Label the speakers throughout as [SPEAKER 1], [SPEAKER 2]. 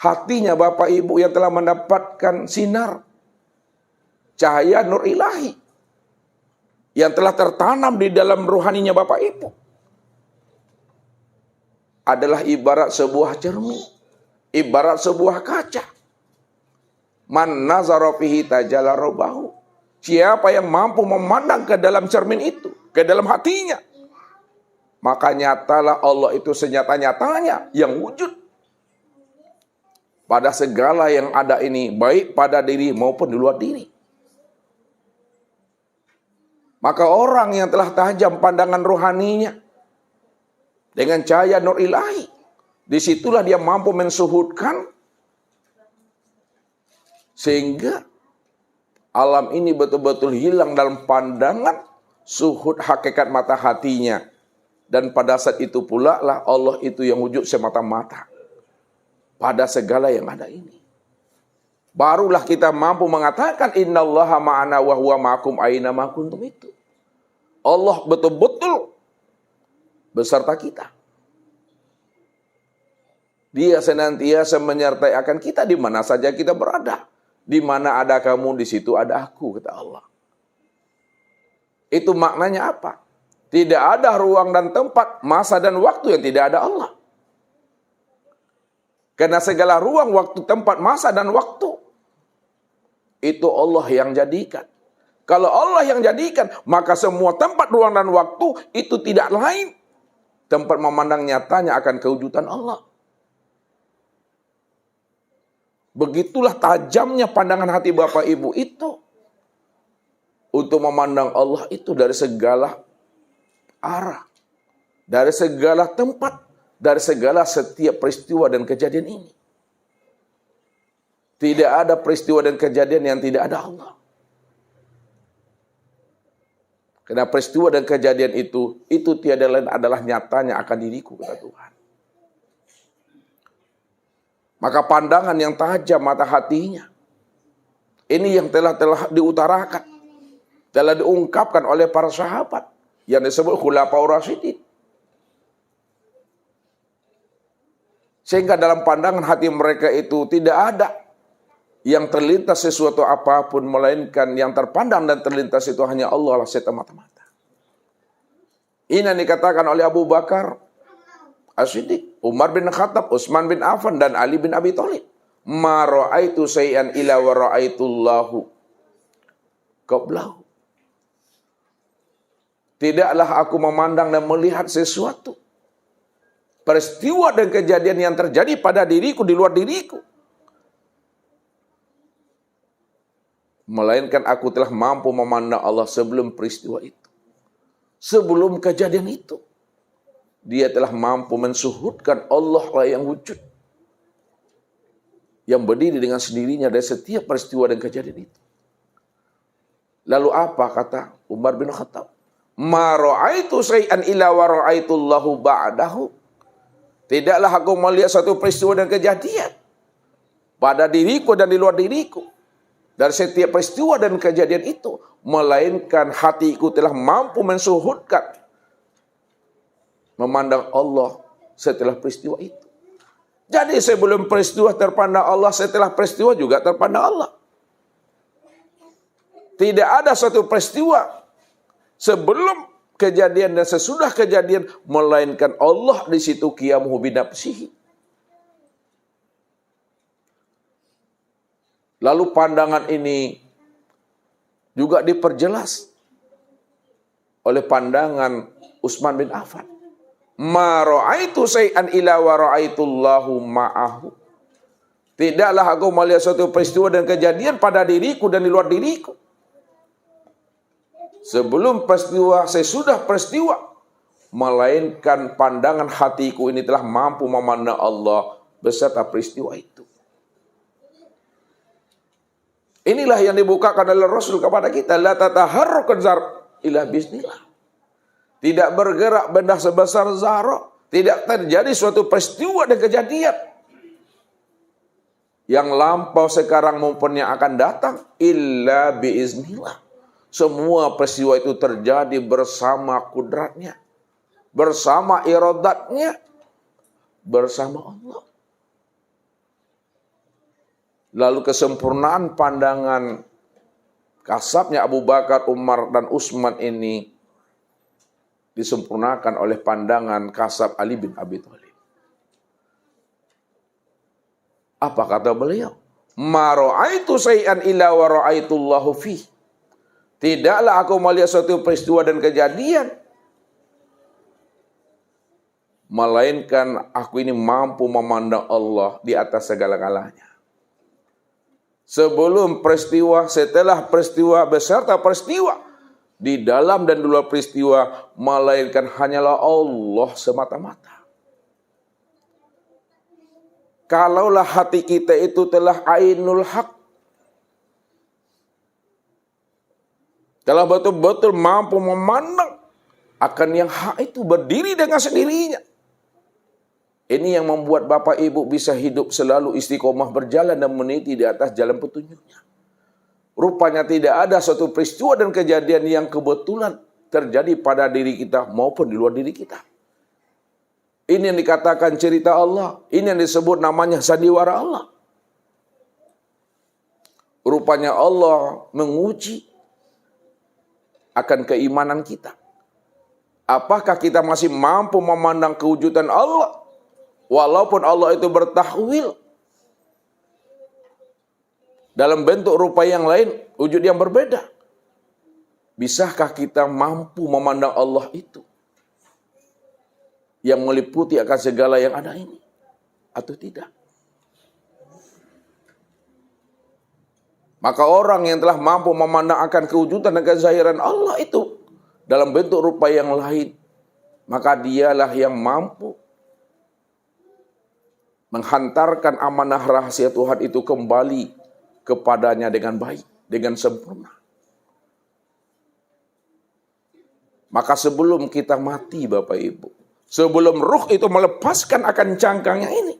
[SPEAKER 1] hatinya Bapak Ibu yang telah mendapatkan sinar cahaya nur ilahi yang telah tertanam di dalam rohaninya Bapak Ibu adalah ibarat sebuah cermin, ibarat sebuah kaca. Man nazara fihi tajalla rabbahu. Siapa yang mampu memandang ke dalam cermin itu, ke dalam hatinya, maka nyatalah Allah itu senyata-nyatanya yang wujud pada segala yang ada ini, baik pada diri maupun di luar diri. Maka orang yang telah tajam pandangan rohaninya dengan cahaya nur ilahi, disitulah dia mampu mensuhudkan sehingga alam ini betul-betul hilang dalam pandangan suhud hakikat mata hatinya. Dan pada saat itu pula lah Allah itu yang wujud semata-mata pada segala yang ada ini. Barulah kita mampu mengatakan innallaha ma'ana wa huwa ma'akum aina ma kuntum itu. Allah betul-betul beserta kita. Dia senantiasa menyertai akan kita di mana saja kita berada. Di mana ada kamu, di situ ada aku, kata Allah. Itu maknanya apa? Tidak ada ruang dan tempat, masa dan waktu yang tidak ada Allah. Karena segala ruang, waktu, tempat, masa dan waktu itu Allah yang jadikan. Kalau Allah yang jadikan, maka semua tempat, ruang, dan waktu itu tidak lain tempat memandang nyatanya akan kewujudan Allah. Begitulah tajamnya pandangan hati Bapak Ibu itu untuk memandang Allah itu dari segala arah, dari segala tempat, dari segala setiap peristiwa dan kejadian ini. Tidak ada peristiwa dan kejadian yang tidak ada Allah. Karena peristiwa dan kejadian itu tiada lain adalah nyatanya akan diriku, kata Tuhan. Maka pandangan yang tajam mata hatinya, ini yang telah diutarakan, telah diungkapkan oleh para sahabat yang disebut Khulafaur Rasyidin. Sehingga dalam pandangan hati mereka itu tidak ada yang terlintas sesuatu apapun, melainkan yang terpandang dan terlintas itu hanya Allah lah semata-mata. Ini yang dikatakan oleh Abu Bakar As-Siddiq, Umar bin Khattab, Utsman bin Affan, dan Ali bin Abi Thalib. Ma ra'aitu syai'an illa wa ra'aitullahu qablahu. Tidaklah aku memandang dan melihat sesuatu, peristiwa dan kejadian yang terjadi pada diriku, di luar diriku, melainkan aku telah mampu memandang Allah sebelum peristiwa itu. Sebelum kejadian itu, dia telah mampu mensuhudkan Allah lah yang wujud, yang berdiri dengan sendirinya dari setiap peristiwa dan kejadian itu. Lalu apa kata Umar bin Khattab? Ma ra'aitu syai'an illa wa ra'aitullahu ba'dahu. Tidaklah aku melihat satu peristiwa dan kejadian pada diriku dan di luar diriku, dari setiap peristiwa dan kejadian itu, melainkan hatiku telah mampu mensuhudkan memandang Allah setelah peristiwa itu. Jadi sebelum peristiwa terpandang Allah, setelah peristiwa juga terpandang Allah. Tidak ada satu peristiwa sebelum kejadian dan sesudah kejadian, melainkan Allah di situ qiyamuhu binafsihi. Lalu pandangan ini juga diperjelas oleh pandangan Utsman bin Affan. Ma ra'aitu syai'an illa wa ra'aitullahu ma'ahu. Tidaklah aku melihat suatu peristiwa dan kejadian pada diriku dan di luar diriku, sebelum peristiwa, sesudah peristiwa, melainkan pandangan hatiku ini telah mampu memandang Allah beserta peristiwa itu. Inilah yang dibukakan oleh Rasul kepada kita. La tataharrukan zar ila bismillah. Tidak bergerak benda sebesar zarah. Tidak terjadi suatu peristiwa dan kejadian yang lampau sekarang maupun yang akan datang, illa biiznillah. Semua peristiwa itu terjadi bersama kudratnya, bersama iradatnya, bersama Allah. Lalu kesempurnaan pandangan kasabnya Abu Bakar, Umar, dan Utsman ini disempurnakan oleh pandangan kasab Ali bin Abi Thalib. Apa kata beliau? Ma ra'aitu syai'an illa wa ra'aitullahu fi. Tidaklah aku melihat suatu peristiwa dan kejadian, melainkan aku ini mampu memandang Allah di atas segala-galanya. Sebelum peristiwa, setelah peristiwa, beserta peristiwa, di dalam dan di luar peristiwa, melainkan hanyalah Allah semata-mata. Kalaulah hati kita itu telah ainul haq, kalau betul-betul mampu memandang akan yang hak itu berdiri dengan sendirinya. Ini yang membuat Bapak Ibu bisa hidup selalu istiqomah berjalan dan meniti di atas jalan petunjuknya. Rupanya tidak ada suatu peristiwa dan kejadian yang kebetulan terjadi pada diri kita maupun di luar diri kita. Ini yang dikatakan cerita Allah. Ini yang disebut namanya sandiwara Allah. Rupanya Allah menguji akan keimanan kita. Apakah kita masih mampu memandang kewujudan Allah? Walaupun Allah itu bertahwil dalam bentuk rupa yang lain, wujud yang berbeda. Bisakah kita mampu memandang Allah itu yang meliputi akan segala yang ada ini? Atau tidak? Maka orang yang telah mampu memandang akan kewujudan dan kezahiran Allah itu dalam bentuk rupa yang lain, maka dialah yang mampu menghantarkan amanah rahasia Tuhan itu kembali kepadanya dengan baik, dengan sempurna. Maka sebelum kita mati Bapak Ibu, sebelum ruh itu melepaskan akan cangkangnya ini,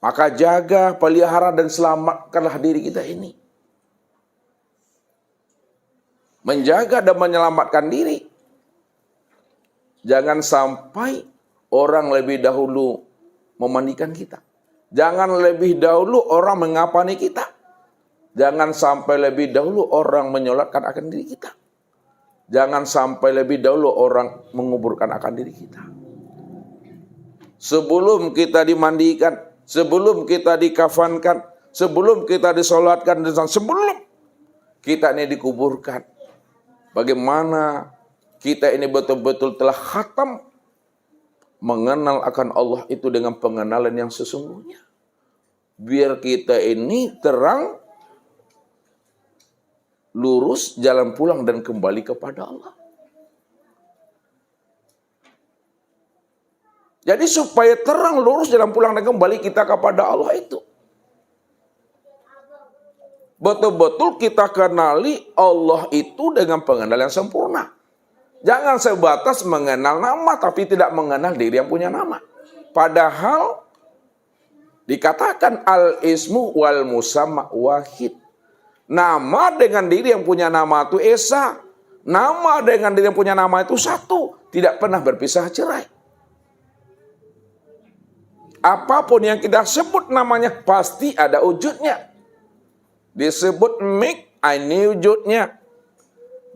[SPEAKER 1] maka jaga, pelihara, dan selamatkanlah diri kita ini. Menjaga dan menyelamatkan diri. Jangan sampai orang lebih dahulu memandikan kita. Jangan lebih dahulu orang mengapani kita. Jangan sampai lebih dahulu orang menyolatkan akan diri kita. Jangan sampai lebih dahulu orang menguburkan akan diri kita. Sebelum kita dimandikan, sebelum kita dikafankan, sebelum kita disolatkan, dan sebelum kita ini dikuburkan, bagaimana kita ini betul-betul telah khatam mengenal akan Allah itu dengan pengenalan yang sesungguhnya. Biar kita ini terang, lurus, jalan pulang dan kembali kepada Allah. Jadi supaya terang, lurus, jalan pulang dan kembali kita kepada Allah itu, betul-betul kita kenali Allah itu dengan pengenalan yang sempurna. Jangan sebatas mengenal nama tapi tidak mengenal diri yang punya nama. Padahal dikatakan al-ismu wal musamma wahid. Nama dengan diri yang punya nama itu esa. Nama dengan diri yang punya nama itu satu. Tidak pernah berpisah cerai. Apapun yang kita sebut namanya pasti ada wujudnya. Disebut mik, ini wujudnya.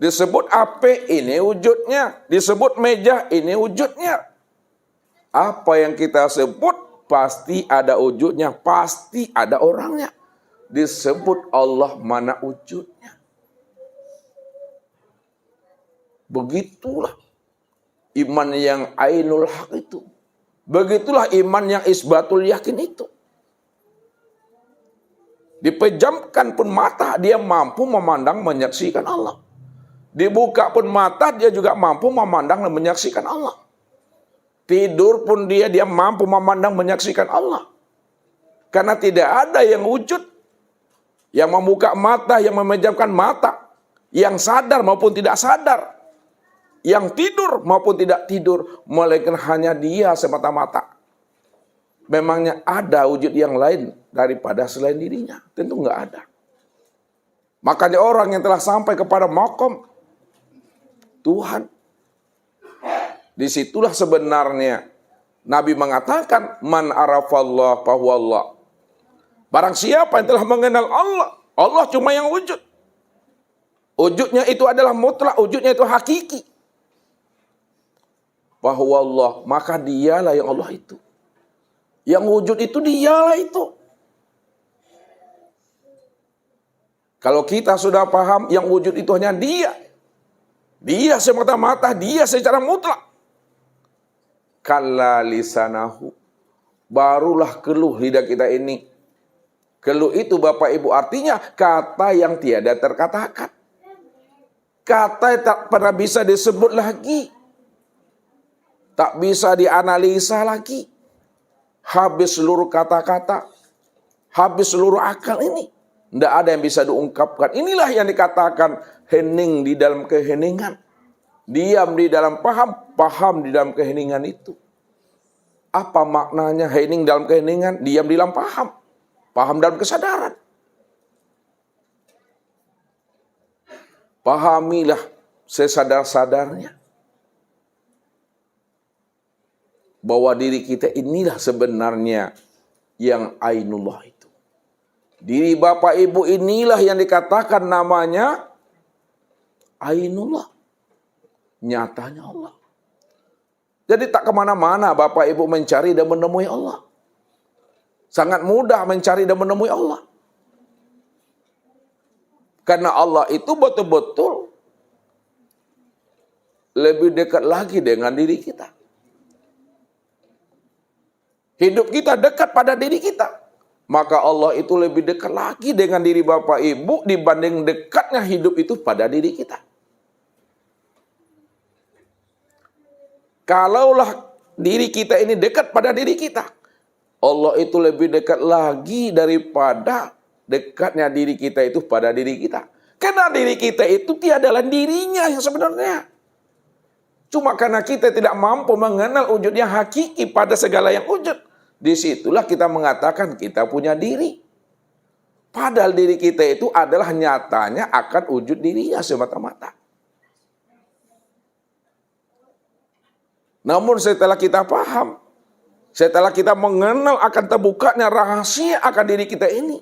[SPEAKER 1] Disebut AP, ini wujudnya. Disebut meja, ini wujudnya. Apa yang kita sebut pasti ada wujudnya, pasti ada orangnya. Disebut Allah, mana wujudnya. Begitulah iman yang ainul haq itu. Begitulah iman yang isbatul yakin itu. Dipejamkan pun mata, dia mampu memandang, menyaksikan Allah. Dibuka pun mata, dia juga mampu memandang dan menyaksikan Allah. Tidur pun dia mampu memandang, menyaksikan Allah. Karena tidak ada yang wujud, yang membuka mata, yang memejamkan mata, yang sadar maupun tidak sadar, yang tidur maupun tidak tidur, melainkan hanya dia semata-mata. Memangnya ada wujud yang lain daripada selain dirinya? Tentu nggak ada. Makanya orang yang telah sampai kepada maqam Tuhan, disitulah sebenarnya Nabi mengatakan man arafallah fahuwallah. Barang siapa yang telah mengenal Allah, Allah cuma yang wujud. Wujudnya itu adalah mutlak, wujudnya itu hakiki. Bahwa Allah, maka dialah yang Allah itu. Yang wujud itu dialah itu. Kalau kita sudah paham yang wujud itu hanya dia. Dia semata-mata, dia secara mutlak. Kalla lisanahu. Barulah keluh lidah kita ini. Keluh itu Bapak Ibu artinya kata yang tiada terkatakan. Kata yang tak pernah bisa disebut lagi. Tak bisa dianalisa lagi. Habis seluruh kata-kata. Habis seluruh akal ini. Tidak ada yang bisa diungkapkan. Inilah yang dikatakan hening di dalam keheningan. Diam di dalam paham, paham di dalam keheningan itu. Apa maknanya hening dalam keheningan? Diam di dalam paham. Paham dalam kesadaran. Pahamilah sesadar-sadarnya. Bahwa diri kita inilah sebenarnya yang ainullah itu. Diri Bapak Ibu inilah yang dikatakan namanya ainullah. Nyatanya Allah. Jadi tak kemana-mana Bapak Ibu mencari dan menemui Allah. Sangat mudah mencari dan menemui Allah. Karena Allah itu betul-betul lebih dekat lagi dengan diri kita. Hidup kita dekat pada diri kita. Maka Allah itu lebih dekat lagi dengan diri Bapak Ibu dibanding dekatnya hidup itu pada diri kita. Kalaulah diri kita ini dekat pada diri kita, Allah itu lebih dekat lagi daripada dekatnya diri kita itu pada diri kita. Karena diri kita itu tiadalah dirinya yang sebenarnya. Cuma karena kita tidak mampu mengenal wujud yang hakiki pada segala yang wujud. Disitulah kita mengatakan kita punya diri. Padahal diri kita itu adalah nyatanya akan wujud dirinya semata-mata. Namun setelah kita paham, setelah kita mengenal akan terbukanya rahasia akan diri kita ini,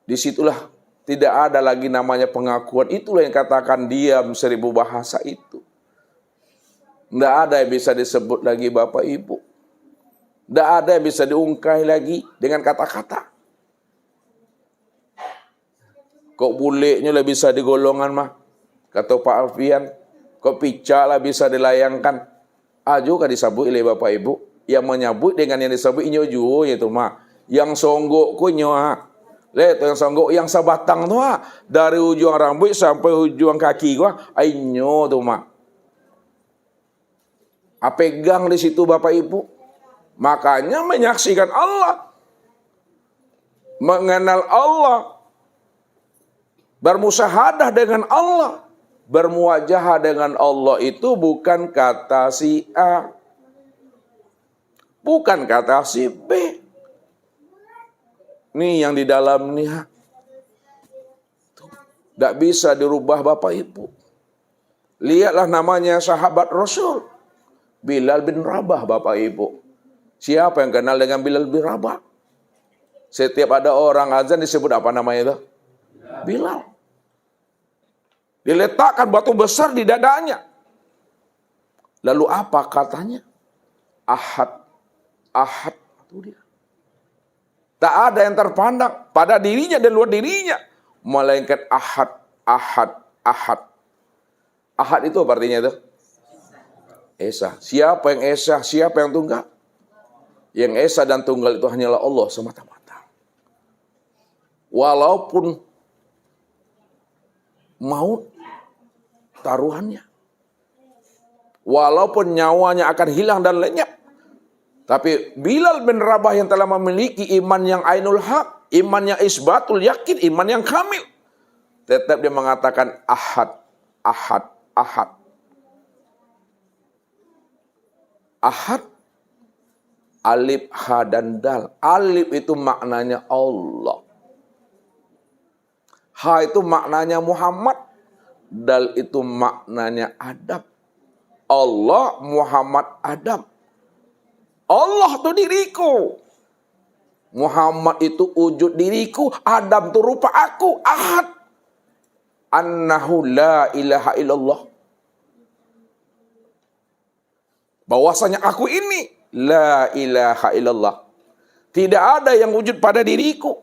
[SPEAKER 1] disitulah tidak ada lagi namanya pengakuan. Itulah yang katakan diam 1000 bahasa itu. Tidak ada yang bisa disebut lagi Bapak Ibu. Tidak ada yang bisa diungkai lagi dengan kata-kata. Kok buleknya lah bisa digolongan mah, kata Pak Alfian. Kok pica lah bisa dilayangkan. Juga disebut oleh Bapak Ibu. Yang menyebut dengan yang disebut inyo juo itu mah. Yang songgok ku inyo lihat yang songgok yang sebatang tu dari ujung rambut sampai ujung kaki gua inyo tu mah. Pegang di situ Bapak Ibu. Makanya menyaksikan Allah, mengenal Allah, bermusyahadah dengan Allah, bermuwajahah dengan Allah itu bukan kata si A, bukan kata si B. Nih yang di dalam nih, tidak bisa dirubah Bapak Ibu. Lihatlah namanya sahabat Rasul, Bilal bin Rabah Bapak Ibu. Siapa yang kenal dengan Bilal bin Rabah? Setiap ada orang azan disebut apa namanya itu? Bilal. Diletakkan batu besar di dadanya. Lalu apa katanya? Ahad. Ahad. Itu dia. Tak ada yang terpandang pada dirinya dan luar dirinya. Melainkan ahad. Ahad. Ahad. Ahad itu apa artinya itu? Esa. Siapa yang esa? Siapa yang tunggal? Yang esa dan tunggal itu hanyalah Allah semata-mata. Walaupun maut taruhannya. Walaupun nyawanya akan hilang dan lenyap. Tapi Bilal bin Rabah yang telah memiliki iman yang ainul haq, iman yang isbatul yakin, iman yang kamil, tetap dia mengatakan ahad, ahad, ahad. Ahad, alif, ha, dan dal. Alif itu maknanya Allah. Ha itu maknanya Muhammad. Dal itu maknanya Adam. Allah, Muhammad, Adam. Allah itu diriku. Muhammad itu wujud diriku, Adam itu rupa aku, ahad. Annahu la ilaha illallah. Bahwasanya aku ini la ilaha illallah. Tidak ada yang wujud pada diriku,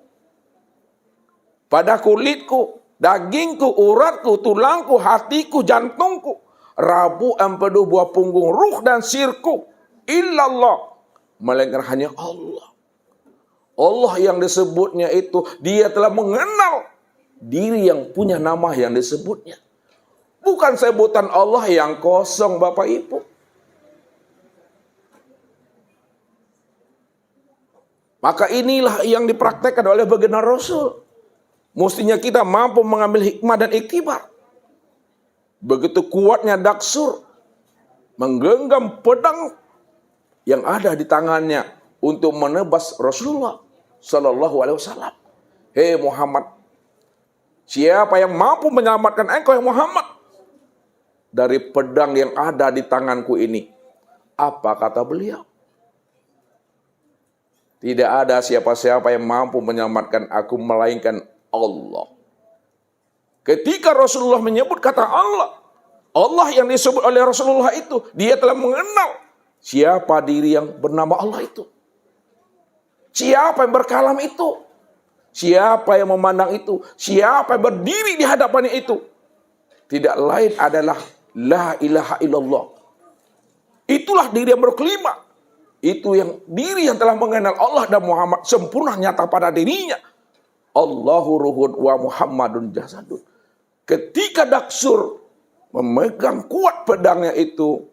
[SPEAKER 1] pada kulitku, dagingku, uratku, tulangku, hatiku, jantungku, rabu, empedu, buah punggung, ruh dan sirku, illallah, melainkan hanya Allah. Allah yang disebutnya itu, dia telah mengenal diri yang punya nama yang disebutnya. Bukan sebutan Allah yang kosong, Bapak Ibu. Maka inilah yang dipraktekkan oleh baginda Rasul. Mestinya kita mampu mengambil hikmah dan iktibar. Begitu kuatnya Daksur menggenggam pedang yang ada di tangannya untuk menebas Rasulullah Sallallahu Alaihi Wasallam. Hei Muhammad, siapa yang mampu menyelamatkan engkau ya Muhammad dari pedang yang ada di tanganku ini? Apa kata beliau? Tidak ada siapa-siapa yang mampu menyelamatkan aku melainkan Allah. Ketika Rasulullah menyebut kata Allah, Allah yang disebut oleh Rasulullah itu, dia telah mengenal siapa diri yang bernama Allah itu. Siapa yang berkalam itu? Siapa yang memandang itu? Siapa yang berdiri di hadapannya itu? Tidak lain adalah la ilaha illallah. Itulah diri yang berkelima. Itu yang diri yang telah mengenal Allah dan Muhammad sempurna nyata pada dirinya. Allahu ruhun wa Muhammadun jasadun. Ketika Daksur memegang kuat pedangnya itu,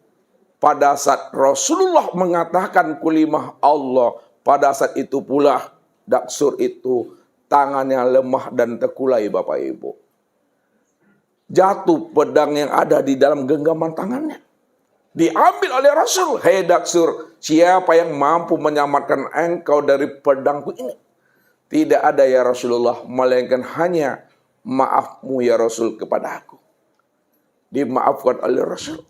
[SPEAKER 1] pada saat Rasulullah mengatakan kulimah Allah, pada saat itu pula Daksur itu tangannya lemah dan terkulai, Bapak Ibu. Jatuh pedang yang ada di dalam genggaman tangannya. Diambil oleh Rasul. Hei Daksur, siapa yang mampu menyelamatkan engkau dari pedangku ini? Tidak ada ya Rasulullah, melainkan hanya maafmu ya Rasul kepada aku. Dimaafkan oleh Rasul.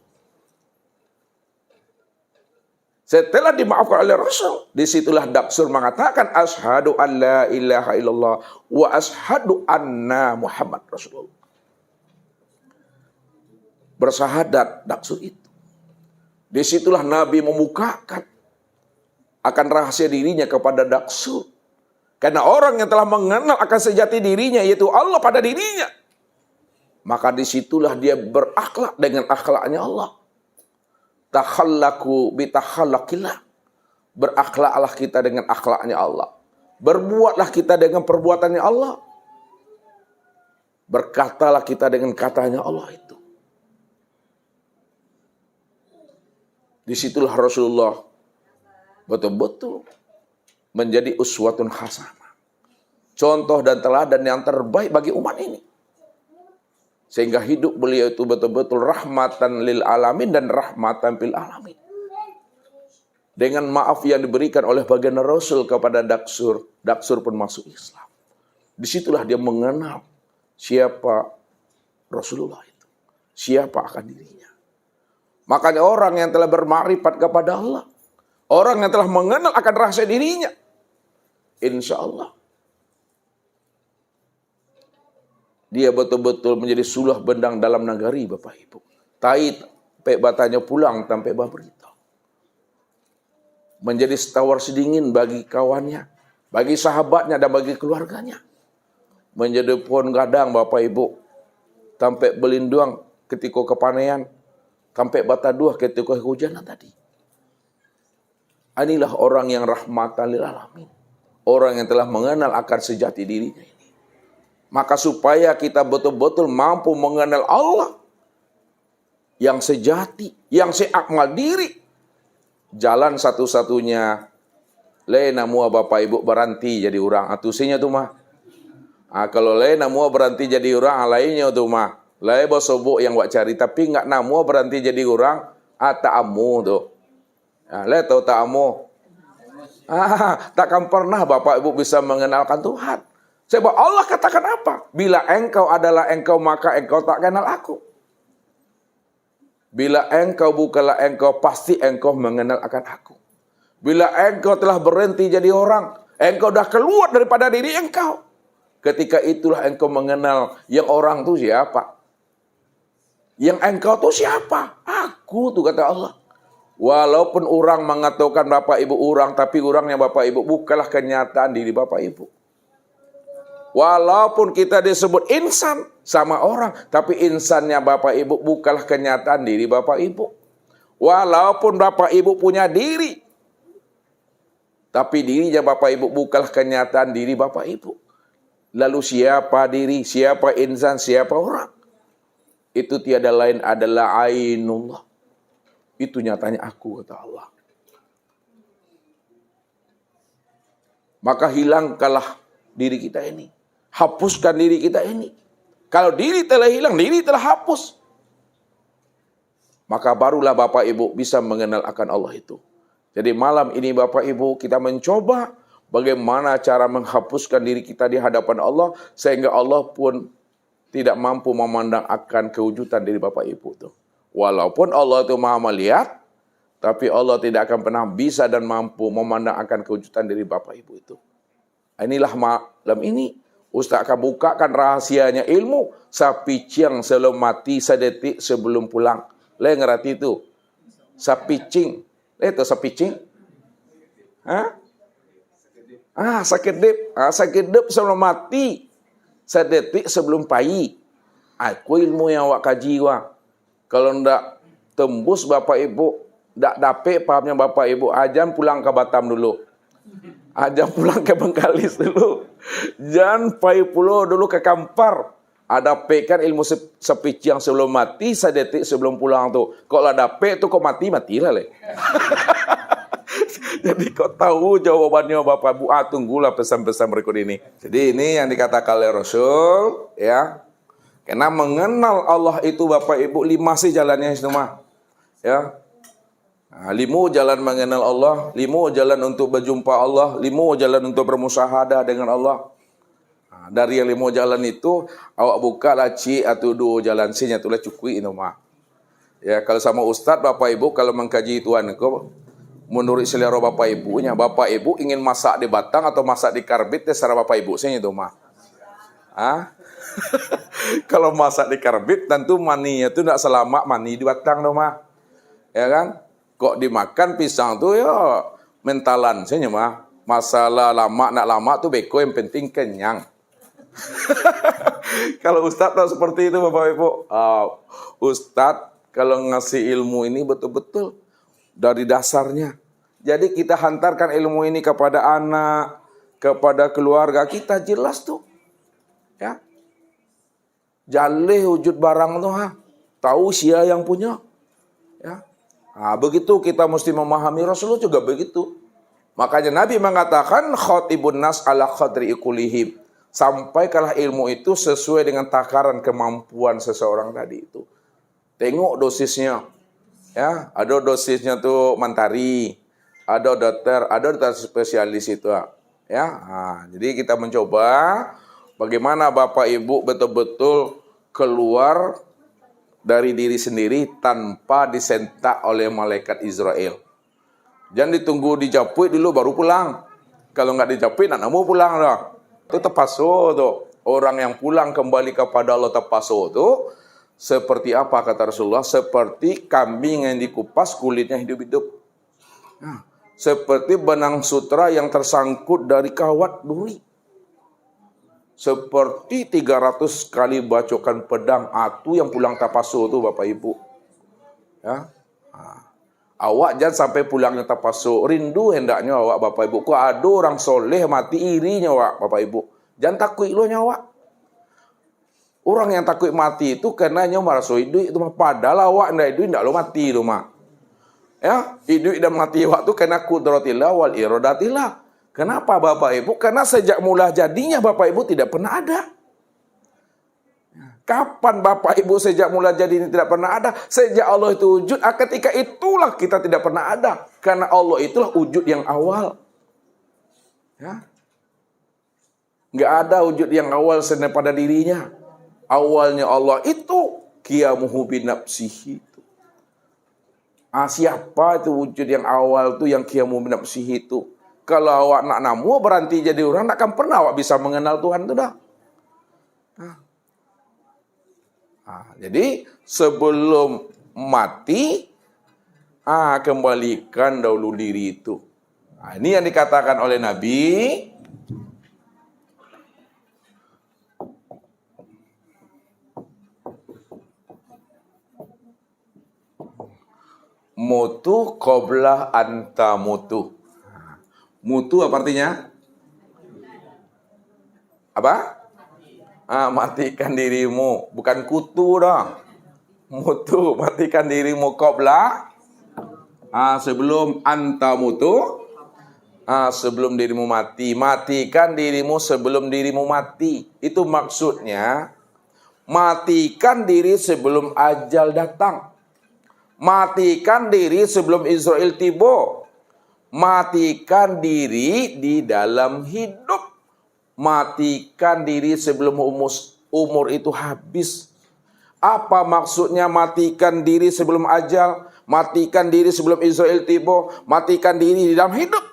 [SPEAKER 1] Setelah dimaafkan oleh Rasul, disitulah Daksur mengatakan asyhadu an la ilaha illallah wa asyhadu anna Muhammad Rasulullah. Bersahadat Daksur itu. Disitulah Nabi memukakan akan rahasia dirinya kepada Daksur. Karena orang yang telah mengenal akan sejati dirinya, yaitu Allah pada dirinya, maka disitulah dia berakhlak dengan akhlaknya Allah. Takhallaku bitakhallaqillah. Berakhlaklah kita dengan akhlaknya Allah. Berbuatlah kita dengan perbuatannya Allah. Berkatalah kita dengan katanya Allah itu. Disitulah Rasulullah betul-betul menjadi uswatun hasanah. Contoh dan teladan yang terbaik bagi umat ini. Sehingga hidup beliau itu betul-betul rahmatan lil alamin dan rahmatan fil alamin. Dengan maaf yang diberikan oleh baginda Rasul kepada Daksur, Daksur pun masuk Islam. Disitulah dia mengenal siapa Rasulullah itu. Siapa akan dirinya. Makanya orang yang telah bermakrifat kepada Allah, orang yang telah mengenal akan rahasia dirinya, insya Allah dia betul-betul menjadi suluh bendang dalam nagari, Bapak Ibu. Tai sampai batanya pulang tanpa berita. Menjadi setawar sedingin bagi kawannya, bagi sahabatnya dan bagi keluarganya. Menjadi pohon gadang, Bapak Ibu, sampai belinduang ketika kepanean, sampai bata dua ketika kehujanan tadi. Inilah orang yang rahmatan lil alamin. Orang yang telah mengenal akan sejati dirinya ini. Maka supaya kita betul-betul mampu mengenal Allah yang sejati, yang seakmal diri, jalan satu-satunya lena mua Bapak Ibu berhenti jadi orang. Atusinya tuh mah. Kalau lena mua berhenti jadi orang, lainnya tuh mah. Lai bosobok yang wak cari, tapi nggak namu berhenti jadi orang, ta'amu tuh. Lai tahu ta'amu. Takkan pernah Bapak Ibu bisa mengenalkan Tuhan. Sebab Allah katakan apa? Bila engkau adalah engkau, maka engkau tak kenal aku. Bila engkau bukanlah engkau, pasti engkau mengenal akan aku. Bila engkau telah berhenti jadi orang, Engkau dah keluar daripada diri engkau. Ketika itulah engkau mengenal yang orang itu siapa. Yang engkau itu siapa? Aku tuh kata Allah. Walaupun orang mengatakan Bapak Ibu orang, tapi orangnya Bapak Ibu bukanlah kenyataan diri Bapak Ibu. Walaupun kita disebut insan sama orang, tapi insannya Bapak Ibu bukanlah kenyataan diri Bapak Ibu. Walaupun Bapak Ibu punya diri, tapi dirinya Bapak Ibu bukanlah kenyataan diri Bapak Ibu. Lalu siapa diri, siapa insan, siapa orang? Itu tiada lain adalah ainullah. Itu nyatanya aku, kata Allah. Maka hilangkanlah diri kita ini. Hapuskan diri kita ini. Kalau diri telah hilang, diri telah hapus. Maka barulah Bapak Ibu bisa mengenal akan Allah itu. Jadi malam ini Bapak Ibu kita mencoba bagaimana cara menghapuskan diri kita di hadapan Allah. Sehingga Allah pun tidak mampu memandang akan kewujudan diri Bapak Ibu itu. Walaupun Allah itu maha melihat, tapi Allah tidak akan pernah bisa dan mampu memandang akan kewujudan diri Bapak Ibu itu. Inilah malam ini Ustaz akan bukakan rahasianya ilmu sapi ciang sebelum mati sedetik sebelum pulang. Le ngerti itu? Sapi cing. Itu sapi cing? Hah? Sakedip. Sakedip sebelum mati sedetik sebelum payi. Aku ilmu yang awak kaji wah. Kalau ndak tembus Bapak Ibu, ndak dapet pahamnya Bapak Ibu, ajan pulang ke Batam dulu. Ajan pulang ke Bengkalis dulu. Jangan pai pulau dulu ke Kampar. Ada pekan ilmu sepici yang sebelum mati, sedetik sebelum pulang tuh. Kalau ada pe tuh kok matilah le. Jadi kau tahu jawabannya Bapak Ibu. Tunggulah pesan-pesan berikut ini. Jadi ini yang dikatakan oleh Rasul, ya. Karena mengenal Allah itu Bapak Ibu 5 sih jalannya semua. Ya. 5 jalan mengenal Allah, 5 jalan untuk berjumpa Allah, 5 jalan untuk bermusyahadah dengan Allah. Dari yang 5 jalan itu awak buka laci atau 2 jalan sinya tulah cukui itu mah. Ya, kalau sama ustaz Bapak Ibu kalau mengkaji Tuhan itu menurut selera Bapak Ibunya, Bapak Ibu ingin masak di batang atau masak di karbit terserah Bapak Ibu sinya itu mah. Kalau masak di karbit tentu maninya itu tidak selama mani di batang dong mah. Ya kan? Kok dimakan pisang tuh ya mentalan saja mah. Masalah lama nak lama tuh beko yang penting kenyang. Kalau Ustadz tahu seperti itu Bapak Ibu. Ustadz kalau ngasih ilmu ini betul-betul dari dasarnya. Jadi kita hantarkan ilmu ini kepada anak, kepada keluarga kita jelas tuh. Ya. Jaleh wujud barang tuh tahu sia yang punya. Ya. Begitu kita mesti memahami Rasulullah juga begitu. Makanya Nabi mengatakan khatibun nas ala qadri ikulihim. Sampaikanlah ilmu itu sesuai dengan takaran kemampuan seseorang tadi itu. Tengok dosisnya. Ya, ada dosisnya tuh mantari, ada dokter spesialis itu. Ya. Jadi kita mencoba bagaimana Bapak Ibu betul-betul keluar dari diri sendiri tanpa disentak oleh malaikat Israel. Jangan ditunggu dijapui dulu baru pulang. Kalau nggak dijapui, nak mau pulang dah. Itu tepaso tuh. Orang yang pulang kembali kepada Allah tepaso tuh seperti apa kata Rasulullah? Seperti kambing yang dikupas kulitnya hidup-hidup. Seperti benang sutra yang tersangkut dari kawat duri. Seperti 300 kali bacokan pedang atu yang pulang tapaso tuh Bapak Ibu. Ya. Awak jangan sampai pulangnya tapaso. Rindu hendaknya awak Bapak Ibu. Kok ada orang soleh mati irinya awak Bapak Ibu. Jangan takut lo nyawa. Orang yang takut mati itu karena nyawa rasa hidup itu mah. Padahal awak ndak hidup ndak lo mati itu mah. Ya, hidup dan mati awak itu karena kudratillah wal iradatillah. Kenapa Bapak Ibu? Karena sejak mula jadinya Bapak Ibu tidak pernah ada. Kapan Bapak Ibu sejak mula jadi ini tidak pernah ada? Sejak Allah itu wujud, ketika itulah kita tidak pernah ada. Karena Allah itulah wujud yang awal. Ya. Nggak ada wujud yang awal selain pada dirinya. Awalnya Allah itu qiyamuhu binafsihi. Siapa itu wujud yang awal itu yang qiyamuhu binafsihi itu? Kalau awak nak namu berhenti jadi orang, tak akan pernah awak bisa mengenal Tuhan itu dah. Jadi sebelum mati, kembalikan dahulu diri itu. Ini yang dikatakan oleh Nabi. Mutu qabla anta mutu. Mutu apa artinya? Apa? Matikan dirimu, bukan kutu dah. Mutu, matikan dirimu qabla, sebelum anta mutu, sebelum dirimu mati. Matikan dirimu sebelum dirimu mati. Itu maksudnya, matikan diri sebelum ajal datang. Matikan diri sebelum Israel tiba. Matikan diri di dalam hidup. Matikan diri sebelum umur itu habis. Apa maksudnya matikan diri sebelum ajal? Matikan diri sebelum Israel tiba. Matikan diri di dalam hidup.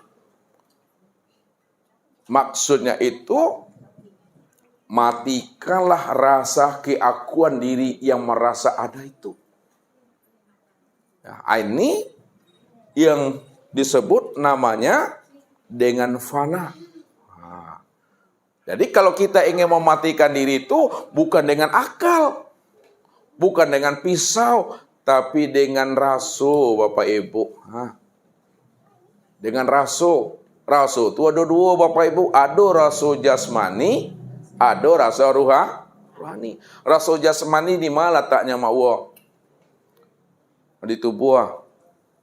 [SPEAKER 1] Maksudnya itu, matikanlah rasa keakuan diri yang merasa ada itu. Ini yang disebut namanya dengan fana. Jadi kalau kita ingin mematikan diri itu bukan dengan akal, bukan dengan pisau, tapi dengan raso, Bapak Ibu. Dengan raso. Raso itu ada dua, Bapak Ibu. Ada raso jasmani, ada raso rohani. Raso jasmani di mana letaknya mawa? Di tubuh.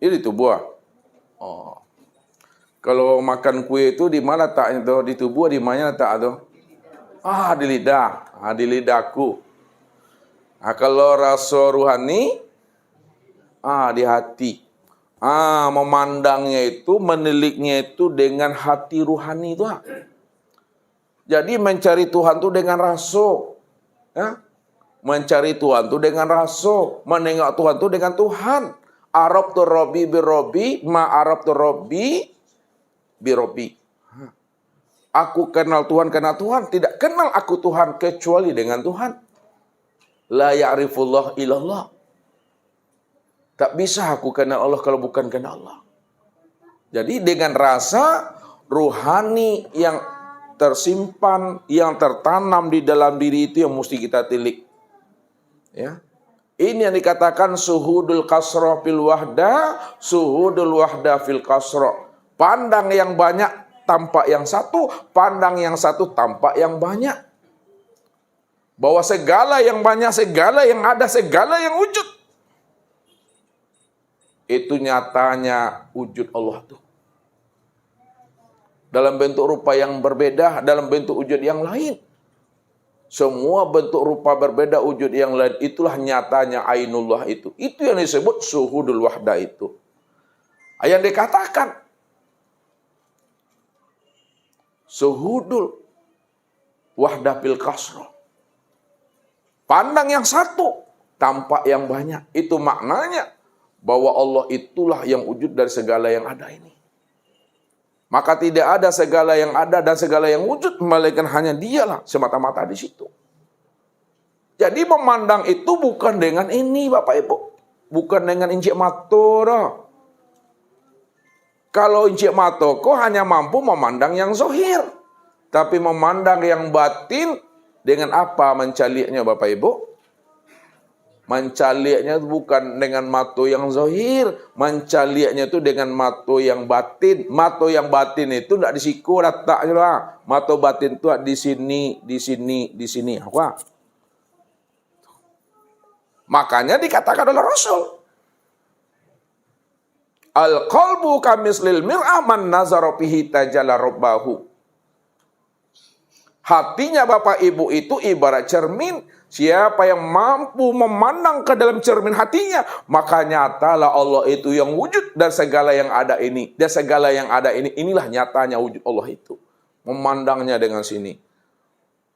[SPEAKER 1] Ini di tubuh. Kalau makan kue itu di mana letaknya tuh? Di tubuh, di mana letak tuh? Di lidah. Di lidahku. Kalau rasa rohani, di hati. Memandangnya itu, meniliknya itu dengan hati rohani itu. Jadi mencari Tuhan itu dengan rasa. Mencari Tuhan itu dengan rasa. Menengok Tuhan itu dengan Tuhan. Arabtu Rabbi birobi, ma arabtu Rabbi birobi. Aku kenal Tuhan karena Tuhan. Tidak kenal aku Tuhan kecuali dengan Tuhan. La ya'rifullah illallah. Tak bisa aku kenal Allah kalau bukan kenal Allah. Jadi dengan rasa rohani yang tersimpan, yang tertanam di dalam diri itu yang mesti kita tilik. Ya. Ini yang dikatakan suhudul kasra fil wahda, suhudul wahda fil kasra. Pandang yang banyak tampak yang satu, pandang yang satu tampak yang banyak. Bahwa segala yang banyak, segala yang ada, segala yang wujud, itu nyatanya wujud Allah tuh. Dalam bentuk rupa yang berbeda, dalam bentuk wujud yang lain. Semua bentuk rupa berbeda, wujud yang lain, itulah nyatanya ainullah itu. Itu yang disebut suhudul wahda itu. Yang dikatakan suhudul wahda fil kasra. Pandang yang satu, tampak yang banyak. Itu maknanya bahwa Allah itulah yang wujud dari segala yang ada ini. Maka tidak ada segala yang ada dan segala yang wujud, melainkan hanya Dialah semata-mata di situ. Jadi memandang itu bukan dengan ini, Bapak Ibu. Bukan dengan incik mata. Kalau incik mata kok hanya mampu memandang yang zahir. Tapi memandang yang batin dengan apa mencaliaknya, Bapak Ibu? Mencaliaknya bukan dengan mata yang zahir. Mencaliaknya itu dengan mata yang batin. Mata yang batin itu tidak di siku letaknya lah. Mata batin itu di sini, di sini, di sini. Apa? Makanya dikatakan oleh Rasul. Al-qalbu kamislil mir'ah man nazara fihi tajalla rabbahu. Hatinya Bapak Ibu itu ibarat cermin. Siapa yang mampu memandang ke dalam cermin hatinya, maka nyatalah Allah itu yang wujud dan segala yang ada ini. Dan segala yang ada ini, inilah nyatanya wujud Allah itu. Memandangnya dengan sini.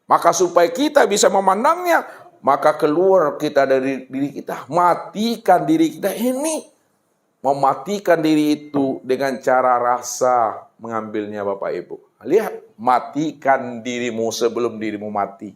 [SPEAKER 1] Maka supaya kita bisa memandangnya, maka keluar kita dari diri kita. Matikan diri kita ini. Mematikan diri itu dengan cara rasa. mengambilnya Bapak Ibu. Lihat, matikan dirimu sebelum dirimu mati.